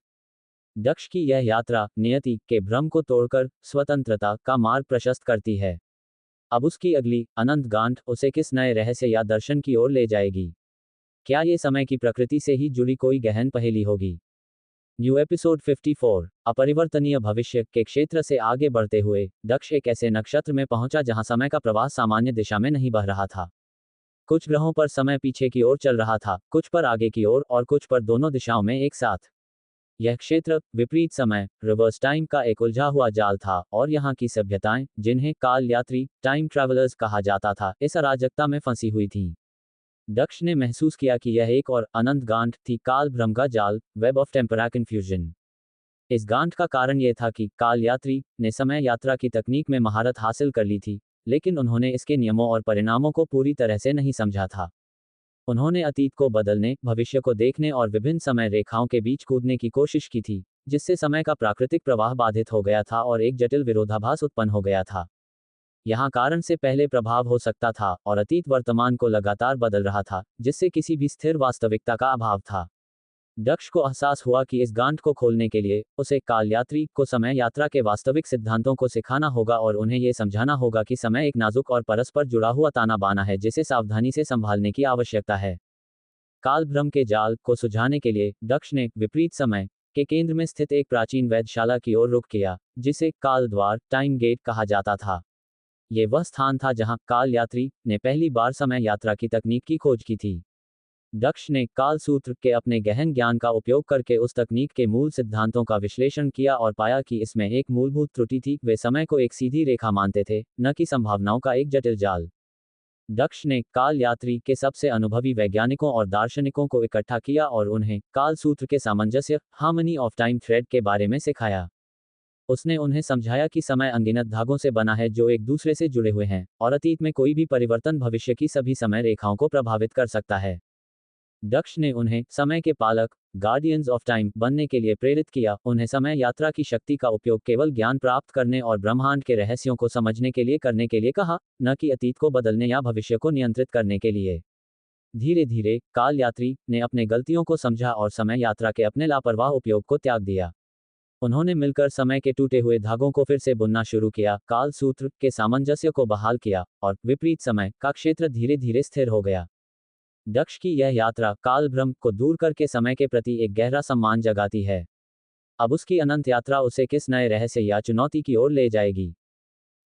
दक्ष की यह यात्रा नियति के भ्रम को तोड़कर स्वतंत्रता का मार्ग प्रशस्त करती है। अब उसकी अगली अनंत गांठ उसे किस नए रहस्य या दर्शन की ओर ले जाएगी? क्या ये समय की प्रकृति से ही जुड़ी कोई गहन पहेली होगी? न्यू एपिसोड 54 अपरिवर्तनीय भविष्य के क्षेत्र से आगे बढ़ते हुए दक्ष एक ऐसे नक्षत्र में पहुंचा जहां समय का प्रवाह सामान्य दिशा में नहीं बह रहा था। कुछ ग्रहों पर समय पीछे की ओर चल रहा था, कुछ पर आगे की ओर और कुछ पर दोनों दिशाओं में एक साथ। यह क्षेत्र विपरीत समय रिवर्स टाइम का एक उलझा हुआ जाल था और यहाँ की सभ्यताएं, जिन्हें काल यात्री टाइम ट्रैवलर्स कहा जाता था, इस अराजकता में फंसी हुई थीं। दक्ष ने महसूस किया कि यह एक और अनंत गांठ थी, काल भ्रम का जाल, वेब ऑफ टेम्परा कन्फ्यूजन। इस गांठ का कारण यह था कि काल यात्री ने समय यात्रा की तकनीक में महारत हासिल कर ली थी, लेकिन उन्होंने इसके नियमों और परिणामों को पूरी तरह से नहीं समझा था। उन्होंने अतीत को बदलने, भविष्य को देखने और विभिन्न समय रेखाओं के बीच कूदने की कोशिश की थी, जिससे समय का प्राकृतिक प्रवाह बाधित हो गया था और एक जटिल विरोधाभास उत्पन्न हो गया था। यहाँ कारण से पहले प्रभाव हो सकता था और अतीत वर्तमान को लगातार बदल रहा था, जिससे किसी भी स्थिर वास्तविकता का अभाव था। दक्ष को एहसास हुआ कि इस गांठ को खोलने के लिए उसे काल यात्री को समय यात्रा के वास्तविक सिद्धांतों को सिखाना होगा और उन्हें यह समझाना होगा कि समय एक नाजुक और परस्पर जुड़ा हुआ ताना बाना है, जिसे सावधानी से संभालने की आवश्यकता है। काल भ्रम के जाल को सुझाने के लिए दक्ष ने विपरीत समय के केंद्र में स्थित एक प्राचीन वेधशाला की ओर रुख किया, जिसे काल द्वार टाइम गेट कहा जाता था। ये वह स्थान था जहां काल यात्री ने पहली बार समय यात्रा की तकनीक की खोज की थी। दक्ष ने काल सूत्र के अपने गहन ज्ञान का उपयोग करके उस तकनीक के मूल सिद्धांतों का विश्लेषण किया और पाया कि इसमें एक मूलभूत त्रुटि थी। वे समय को एक सीधी रेखा मानते थे, न कि संभावनाओं का एक जटिल जाल। दक्ष ने काल यात्री के सबसे अनुभवी वैज्ञानिकों और दार्शनिकों को इकट्ठा किया और उन्हें काल सूत्र के सामंजस्य हार्मनी ऑफ टाइम थ्रेड के बारे में सिखाया। उसने उन्हें समझाया कि समय अनगिनत धागों से बना है जो एक दूसरे से जुड़े हुए हैं, और अतीत में कोई भी परिवर्तन भविष्य की सभी समय रेखाओं को प्रभावित कर सकता है। दक्ष ने उन्हें समय के पालक गार्डियंस ऑफ टाइम बनने के लिए प्रेरित किया, उन्हें समय यात्रा की शक्ति का उपयोग केवल ज्ञान प्राप्त करने और ब्रह्मांड के रहस्यों को समझने के लिए कहा, न कि अतीत को बदलने या भविष्य को नियंत्रित करने के लिए। धीरे धीरे काल यात्री ने अपने गलतियों को समझा और समय यात्रा के अपने लापरवाह उपयोग को त्याग दिया। उन्होंने मिलकर समय के टूटे हुए धागों को फिर से बुनना शुरू किया, काल सूत्र के सामंजस्य को बहाल किया और विपरीत समय का क्षेत्र धीरे धीरे स्थिर हो गया। दक्ष की यह यात्रा काल भ्रम को दूर करके समय के प्रति एक गहरा सम्मान जगाती है। अब उसकी अनंत यात्रा उसे किस नए रहस्य या चुनौती की ओर ले जाएगी?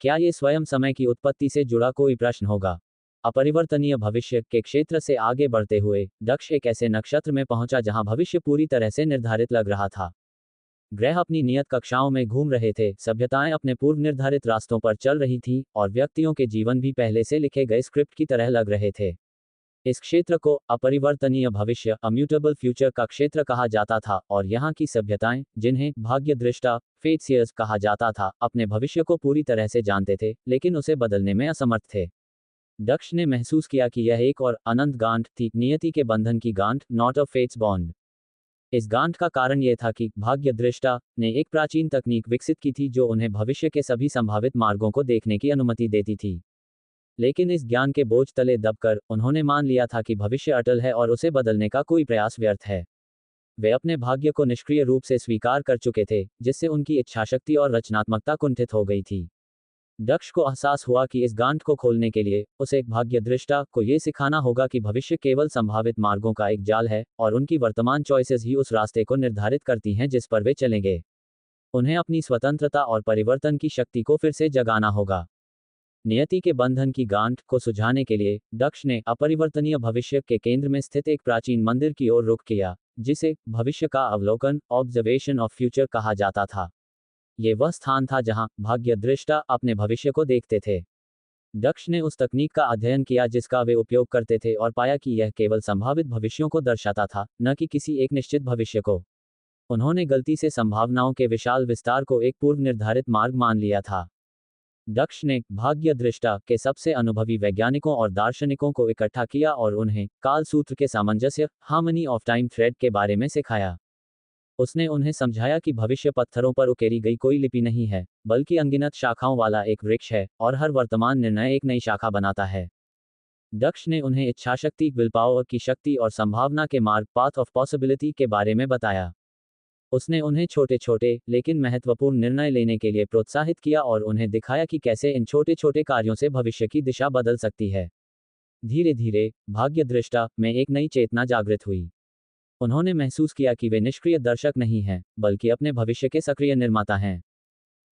क्या ये स्वयं समय की उत्पत्ति से जुड़ा कोई प्रश्न होगा? अपरिवर्तनीय भविष्य के क्षेत्र से आगे बढ़ते हुए दक्ष एक ऐसे नक्षत्र में पहुंचा जहां भविष्य पूरी तरह से निर्धारित लग रहा था। ग्रह अपनी नियत कक्षाओं में घूम रहे थे, सभ्यताएं अपने पूर्व निर्धारित रास्तों पर चल रही थीं और व्यक्तियों के जीवन भी पहले से लिखे गए स्क्रिप्ट की तरह लग रहे थे। इस क्षेत्र को अपरिवर्तनीय भविष्य अम्यूटेबल फ्यूचर का क्षेत्र कहा जाता था और यहाँ की सभ्यताएं, जिन्हें भाग्य दृष्टा फेटसियर्स कहा जाता था, अपने भविष्य को पूरी तरह से जानते थे, लेकिन उसे बदलने में असमर्थ थे। दक्ष ने महसूस किया कि यह एक और अनंत गांठ थी, नियति के बंधन की गांठ, नॉट अ फेट्स बॉन्ड। इस गांठ का कारण यह था कि भाग्य दृष्टा ने एक प्राचीन तकनीक विकसित की थी जो उन्हें भविष्य के सभी संभावित मार्गों को देखने की अनुमति देती थी। लेकिन इस ज्ञान के बोझ तले दबकर उन्होंने मान लिया था कि भविष्य अटल है और उसे बदलने का कोई प्रयास व्यर्थ है। वे अपने भाग्य को निष्क्रिय रूप से स्वीकार कर चुके थे, जिससे उनकी इच्छाशक्ति और रचनात्मकता कुंठित हो गई थी। दक्ष को एहसास हुआ कि इस गांठ को खोलने के लिए उसे भाग्य दृष्टा को यह सिखाना होगा कि भविष्य केवल संभावित मार्गों का एक जाल है और उनकी वर्तमान चॉइसेस ही उस रास्ते को निर्धारित करती हैं जिस पर वे चलेंगे। उन्हें अपनी स्वतंत्रता और परिवर्तन की शक्ति को फिर से जगाना होगा। नियति के बंधन की गांठ को सुझाने के लिए दक्ष ने अपरिवर्तनीय भविष्य के केंद्र में स्थित एक प्राचीन मंदिर की ओर रुख किया, जिसे भविष्य का अवलोकन ऑब्जर्वेशन ऑफ फ्यूचर कहा जाता था। ये वह स्थान था जहां भाग्य दृष्टा अपने भविष्य को देखते थे। दक्ष ने उस तकनीक का अध्ययन किया जिसका वे उपयोग करते थे और पाया कि यह केवल संभावित भविष्यों को दर्शाता था, न कि किसी एक निश्चित भविष्य को। उन्होंने गलती से संभावनाओं के विशाल विस्तार को एक पूर्व निर्धारित मार्ग मान लिया था। दक्ष ने भाग्यदृष्टा के सबसे अनुभवी वैज्ञानिकों और दार्शनिकों को इकट्ठा किया और उन्हें काल सूत्र के सामंजस्य हार्मनी ऑफ टाइम थ्रेड के बारे में सिखाया। उसने उन्हें समझाया कि भविष्य पत्थरों पर उकेरी गई कोई लिपि नहीं है, बल्कि अनगिनत शाखाओं वाला एक वृक्ष है, और हर वर्तमान निर्णय एक नई शाखा बनाता है। दक्ष ने उन्हें इच्छाशक्ति, विलपावर की शक्ति और संभावना के मार्ग, पाथ ऑफ पॉसिबिलिटी के बारे में बताया। उसने उन्हें छोटे छोटे लेकिन महत्वपूर्ण निर्णय लेने के लिए प्रोत्साहित किया और उन्हें दिखाया कि कैसे इन छोटे छोटे कार्यों से भविष्य की दिशा बदल सकती है। धीरे धीरे भाग्यदृष्टा में एक नई चेतना जागृत हुई। उन्होंने महसूस किया कि वे निष्क्रिय दर्शक नहीं हैं, बल्कि अपने भविष्य के सक्रिय निर्माता हैं।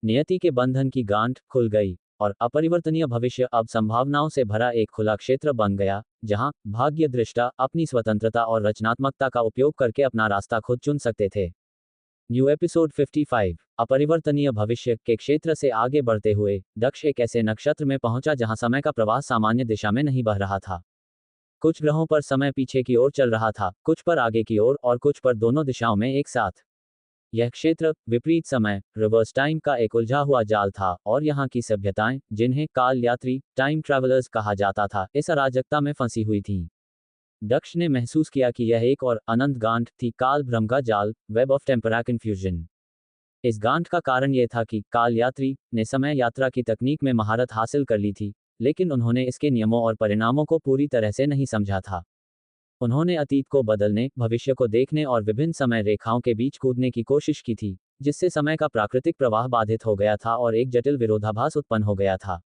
नियति के बंधन की गांठ खुल गई और अपरिवर्तनीय भविष्य अब संभावनाओं से भरा एक खुला क्षेत्र बन गया, जहां भाग्यदृष्टा अपनी स्वतंत्रता और रचनात्मकता का उपयोग करके अपना रास्ता खुद चुन सकते थे। New episode 55। अपरिवर्तनीय भविष्य के क्षेत्र से आगे बढ़ते हुए दक्ष एक ऐसे नक्षत्र में पहुंचा जहां समय का प्रवाह सामान्य दिशा में नहीं बह रहा था। कुछ ग्रहों पर समय पीछे की ओर चल रहा था, कुछ पर आगे की ओर और कुछ पर दोनों दिशाओं में एक साथ। यह क्षेत्र विपरीत समय, रिवर्स टाइम का एक उलझा हुआ जाल था, और यहाँ की सभ्यताएं, जिन्हें काल यात्री, टाइम ट्रैवलर्स कहा जाता था, इस अराजकता में फंसी हुई थीं। दक्ष ने महसूस किया कि यह एक और अनंत गांठ थी, काल भ्रम का जाल, वेब ऑफ टेम्परल कन्फ्यूजन। इस गांठ का कारण यह था कि काल यात्री ने समय यात्रा की तकनीक में महारत हासिल कर ली थी, लेकिन उन्होंने इसके नियमों और परिणामों को पूरी तरह से नहीं समझा था। उन्होंने अतीत को बदलने, भविष्य को देखने और विभिन्न समय रेखाओं के बीच कूदने की कोशिश की थी, जिससे समय का प्राकृतिक प्रवाह बाधित हो गया था और एक जटिल विरोधाभास उत्पन्न हो गया था।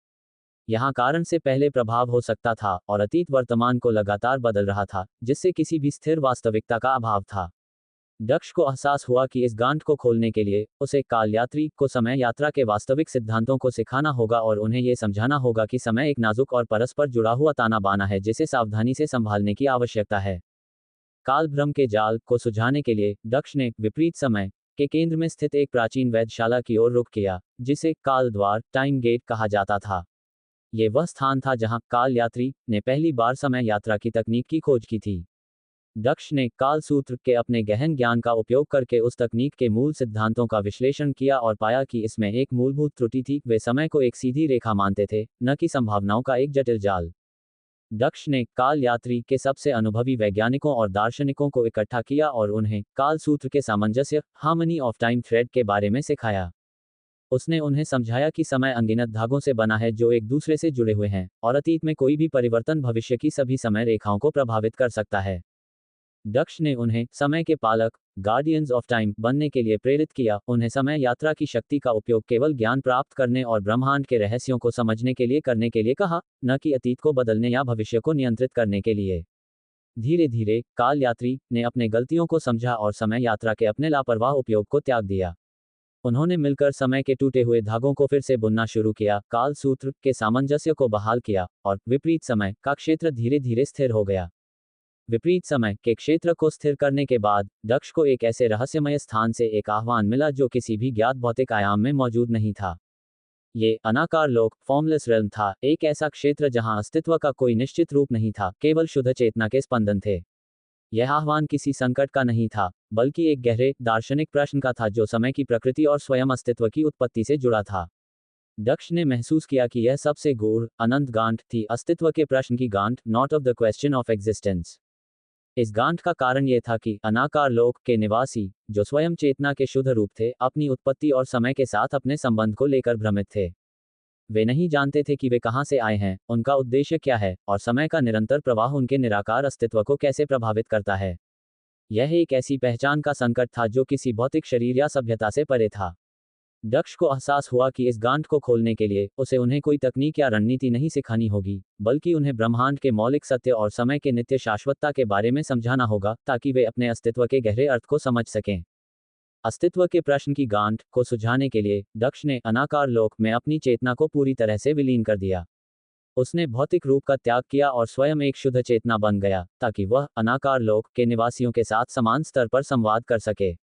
यहाँ कारण से पहले प्रभाव हो सकता था, और अतीत वर्तमान को लगातार बदल रहा था, जिससे किसी भी स्थिर वास्तविकता का अभाव था। दक्ष को एहसास हुआ कि इस गांठ को खोलने के लिए उसे काल यात्री को समय यात्रा के वास्तविक सिद्धांतों को सिखाना होगा और उन्हें यह समझाना होगा कि समय एक नाजुक और परस्पर जुड़ा हुआ ताना बाना है जिसे सावधानी से संभालने की आवश्यकता है। काल भ्रम के जाल को सुझाने के लिए दक्ष ने विपरीत समय के केंद्र में स्थित एक प्राचीन वेधशाला की ओर रुख किया, जिसे काल द्वार, टाइम गेट कहा जाता था। ये वह स्थान था जहां काल यात्री ने पहली बार समय यात्रा की तकनीक की खोज की थी। दक्ष ने काल सूत्र के अपने गहन ज्ञान का उपयोग करके उस तकनीक के मूल सिद्धांतों का विश्लेषण किया और पाया कि इसमें एक मूलभूत त्रुटि थी। वे समय को एक सीधी रेखा मानते थे, न कि संभावनाओं का एक जटिल जाल। दक्ष ने काल यात्री के सबसे अनुभवी वैज्ञानिकों और दार्शनिकों को इकट्ठा किया और उन्हें काल सूत्र के सामंजस्य, हार्मनी ऑफ टाइम थ्रेड के बारे में सिखाया। उसने उन्हें समझाया कि समय अनगिनत धागों से बना है जो एक दूसरे से जुड़े हुए हैं, और अतीत में कोई भी परिवर्तन भविष्य की सभी समय रेखाओं को प्रभावित कर सकता है। दक्ष ने उन्हें समय के पालक, गार्डियंस ऑफ टाइम बनने के लिए प्रेरित किया, उन्हें समय यात्रा की शक्ति का उपयोग केवल ज्ञान प्राप्त करने और ब्रह्मांड के रहस्यों को समझने के लिए करने के लिए कहा, न कि अतीत को बदलने या भविष्य को नियंत्रित करने के लिए। धीरे धीरे काल यात्री ने अपने गलतियों को समझा और समय यात्रा के अपने लापरवाह उपयोग को त्याग दिया। उन्होंने मिलकर समय के टूटे हुए धागों को फिर से बुनना शुरू किया, काल सूत्र के सामंजस्य को बहाल किया, और विपरीत समय का क्षेत्र धीरे धीरे स्थिर हो गया। विपरीत समय के क्षेत्र को स्थिर करने के बाद दक्ष को एक ऐसे रहस्यमय स्थान से एक आह्वान मिला जो किसी भी ज्ञात भौतिक आयाम में मौजूद नहीं था। ये अनाकार लोक, फॉर्मलेस रेल्म था, एक ऐसा क्षेत्र जहां अस्तित्व का कोई निश्चित रूप नहीं था, केवल शुद्ध चेतना के स्पंदन थे। यह आह्वान किसी संकट का नहीं था, बल्कि एक गहरे दार्शनिक प्रश्न का था जो समय की प्रकृति और स्वयं अस्तित्व की उत्पत्ति से जुड़ा था। दक्ष ने महसूस किया कि यह सबसे गूढ़, अनंत गांठ थी, अस्तित्व के प्रश्न की गांठ, not of the question of existence. इस गांठ का कारण यह था कि अनाकार लोक के निवासी, जो स्वयं चेतना के शुद्ध रूप थे, अपनी उत्पत्ति और समय के साथ अपने संबंध को लेकर भ्रमित थे। वे नहीं जानते थे कि वे कहां से आए हैं, उनका उद्देश्य क्या है, और समय का निरंतर प्रवाह उनके निराकार अस्तित्व को कैसे प्रभावित करता है। यह एक ऐसी पहचान का संकट था जो किसी भौतिक शरीर या सभ्यता से परे था। दक्ष को एहसास हुआ कि इस गांठ को खोलने के लिए उसे उन्हें कोई तकनीक या रणनीति नहीं सिखानी होगी, बल्कि उन्हें ब्रह्मांड के मौलिक सत्य और समय के नित्य शाश्वतता के बारे में समझाना होगा, ताकि वे अपने अस्तित्व के गहरे अर्थ को समझ सकें। अस्तित्व के प्रश्न की गांठ को सुलझाने के लिए दक्ष ने अनाकार लोक में अपनी चेतना को पूरी तरह से विलीन कर दिया। उसने भौतिक रूप का त्याग किया और स्वयं एक शुद्ध चेतना बन गया, ताकि वह अनाकार लोक के निवासियों के साथ समान स्तर पर संवाद कर सके।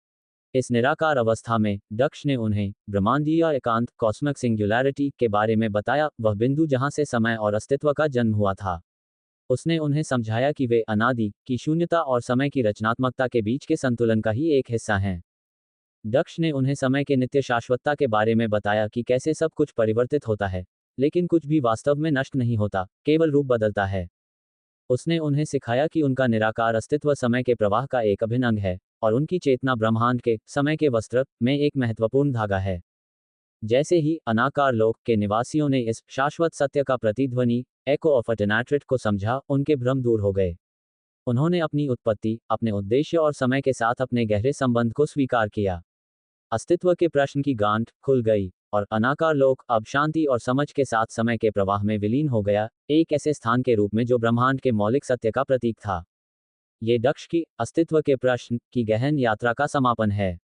इस निराकार अवस्था में दक्ष ने उन्हें ब्रह्मांडीय एकांत, कॉस्मिक सिंगुलैरिटी के बारे में बताया, वह बिंदु जहां से समय और अस्तित्व का जन्म हुआ था। उसने उन्हें समझाया कि वे अनादि की शून्यता और समय की रचनात्मकता के बीच के संतुलन का ही एक हिस्सा हैं। दक्ष ने उन्हें समय के नित्य शाश्वतता के बारे में बताया कि कैसे सब कुछ परिवर्तित होता है, लेकिन कुछ भी वास्तव में नष्ट नहीं होता, केवल रूप बदलता है। उसने उन्हें सिखाया कि उनका निराकार अस्तित्व समय के प्रवाह का एक अभिन्न अंग है, और उनकी चेतना ब्रह्मांड के समय के वस्त्र में एक महत्वपूर्ण धागा है। जैसे ही अनाकार लोक के निवासियों ने इस शाश्वत सत्य का प्रतिध्वनि एको ऑफ अटेनाट्रिट को समझा, उनके भ्रम दूर हो गए। उन्होंने अपनी उत्पत्ति, अपने उद्देश्य और समय के साथ अपने गहरे संबंध को स्वीकार किया। अस्तित्व के प्रश्न की गांठ खुल गई, और अनाकार लोक अब शांति और समझ के साथ समय के प्रवाह में विलीन हो गया, एक ऐसे स्थान के रूप में जो ब्रह्मांड के मौलिक सत्य का प्रतीक था। ये दक्ष की अस्तित्व के प्रश्न की गहन यात्रा का समापन है।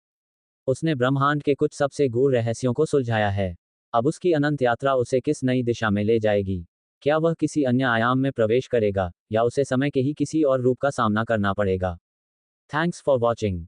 उसने ब्रह्मांड के कुछ सबसे गूढ़ रहस्यों को सुलझाया है। अब उसकी अनंत यात्रा उसे किस नई दिशा में ले जाएगी? क्या वह किसी अन्य आयाम में प्रवेश करेगा, या उसे समय के ही किसी और रूप का सामना करना पड़ेगा? Thanks for watching.